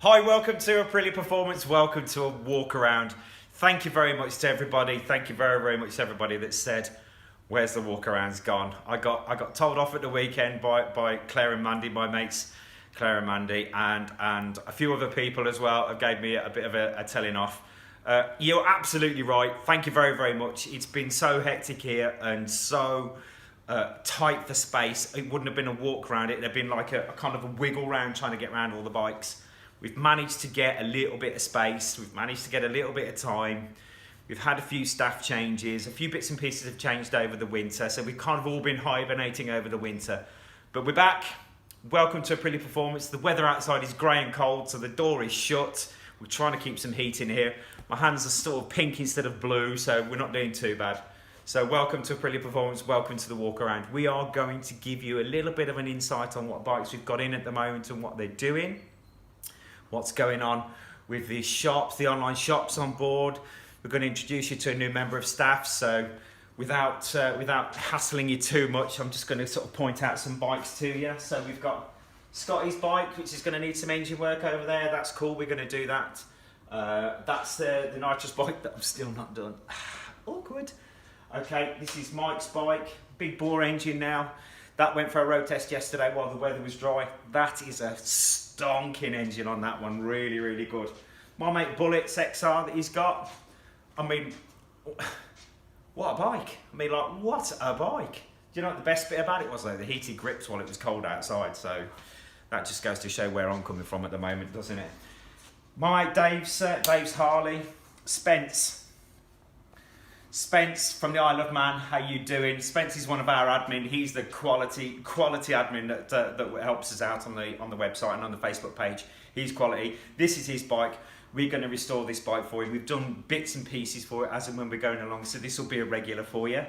Hi, welcome to Aprilia Performance. Welcome to a walk around. Thank you very much to everybody. Thank you very much to everybody that said, "Where's the walk around's gone?" I got told off at the weekend by Claire and Mandy, my mates, Claire and Mandy, and a few other people as well. Have gave me a bit of a telling off. You're absolutely right. Thank you very much. It's been so hectic here and so tight for space. It wouldn't have been a walk around. It'd have been like a kind of a wiggle round trying to get around all the bikes. We've managed to get a little bit of space. We've managed to get a little bit of time. We've had a few staff changes. A few bits and pieces have changed over the winter. So we've kind of all been hibernating over the winter. But we're back. Welcome to Aprilia Performance. The weather outside is grey and cold, so the door is shut. We're trying to keep some heat in here. My hands are sort of pink instead of blue, so we're not doing too bad. So welcome to Aprilia Performance. Welcome to the walk around. We are going to give you a little bit of an insight on what bikes we've got in at the moment and what they're doing. What's going on with the shops, the online shops on board. We're going to introduce you to a new member of staff. So without hassling you too much, I'm just going to sort of point out some bikes to you. So we've got Scotty's bike, which is going to need some engine work over there. That's cool. We're going to do that. That's the nitrous bike that I'm still not done. Awkward. Okay, this is Mike's bike. Big bore engine now. That went for a road test yesterday while the weather was dry. That is a stonking engine on that one, really good. My mate Bullett's XR that he's got, I mean, what a bike. I mean, like, what a bike. Do you know what the best bit about it was though? The heated grips while it was cold outside, so that just goes to show where I'm coming from at the moment, doesn't it? My mate Dave's Harley, Spence from the Isle of Man, how you doing? Spence is one of our admin. He's the quality admin that helps us out on the website and on the Facebook page. He's quality. This is his bike. We're going to restore this bike for you. We've done bits and pieces for it as and when we're going along, so this will be a regular for you.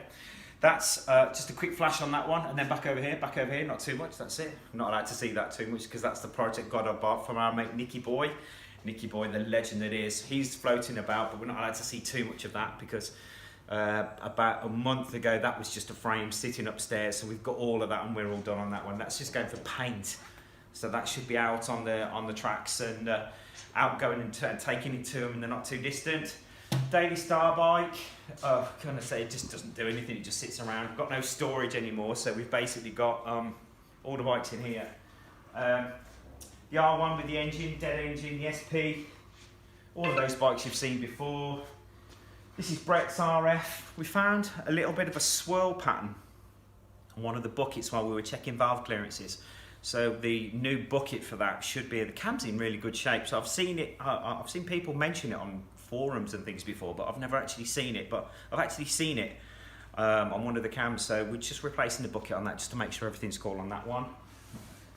That's just a quick flash on that one, and then back over here, not too much, that's it. I'm not allowed to see that too much because that's the Project Godot bike from our mate Nicky Boy, the legend that is. He's floating about, but we're not allowed to see too much of that because about a month ago that was just a frame sitting upstairs, so we've got all of that and we're all done on that one. That's just going for paint, so that should be out on the tracks and out going and taking it to them, and they're not too distant. Daily Star bike, can I say, it just doesn't do anything, it just sits around. We've got no storage anymore, so we've basically got all the bikes in here. The R1 with the engine, dead engine, the SP, all of those bikes you've seen before. This is Brett's RF. We found a little bit of a swirl pattern on one of the buckets while we were checking valve clearances. So the new bucket for that should be, the cam's in really good shape. So I've seen it, I've seen people mention it on forums and things before, but I've never actually seen it. But I've actually seen it on one of the cams. So we're just replacing the bucket on that just to make sure everything's cool on that one.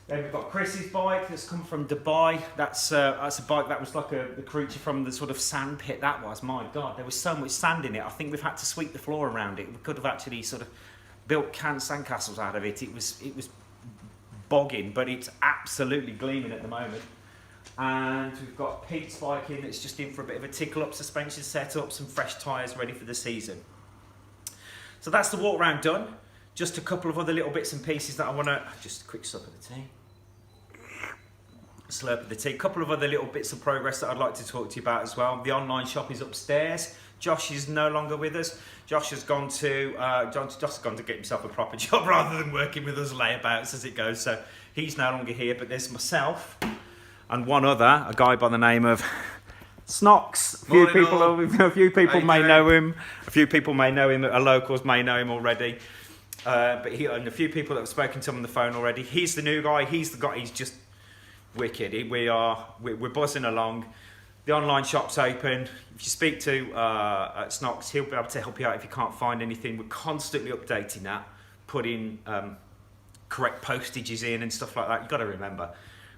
Then we've got Chris's bike that's come from Dubai. That's a bike that was like the creature from the sort of sand pit. That was, my God, there was so much sand in it. I think we've had to sweep the floor around it. We could have actually sort of built sandcastles out of it. It was bogging, but it's absolutely gleaming at the moment. And we've got Pete's bike in that's just in for a bit of a tickle up, suspension set up, some fresh tyres ready for the season. So that's the walk round done. Just a couple of other little bits and pieces that I want to, just a quick slurp of the tea. Slurp of the tea. A couple of other little bits of progress that I'd like to talk to you about as well. The online shop is upstairs. Josh is no longer with us. Josh has gone to get himself a proper job rather than working with us layabouts as it goes. So he's no longer here, but there's myself and one other, a guy by the name of Snox. A few people may know him. A few people may know him. Our locals may know him already. But he and a few people that have spoken to him on the phone already. He's the new guy. He's the guy. He's just wicked. We're buzzing along. The online shop's open. If you speak to Snox, he'll be able to help you out if you can't find anything. We're constantly updating that, putting correct postages in and stuff like that. You've got to remember,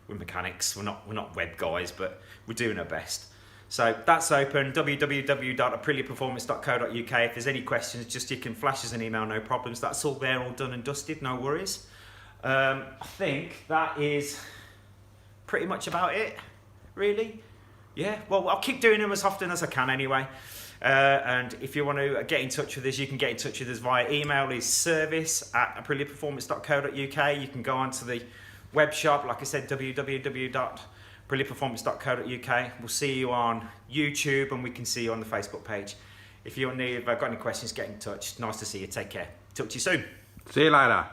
we're mechanics. We're not web guys, but we're doing our best. So that's open, www.apriliaperformance.co.uk. If there's any questions, just you can flash us an email, no problems. That's all there, all done and dusted, no worries. I think that is pretty much about it, really. Yeah, well, I'll keep doing them as often as I can anyway. And if you want to get in touch with us, you can get in touch with us via email. Is service@apriliaperformance.co.uk. You can go onto the web shop, like I said, www brilliantperformance.co.uk. We'll see you on YouTube, and we can see you on the Facebook page. If you've got any questions, get in touch. Nice to see you. Take care. Talk to you soon. See you later.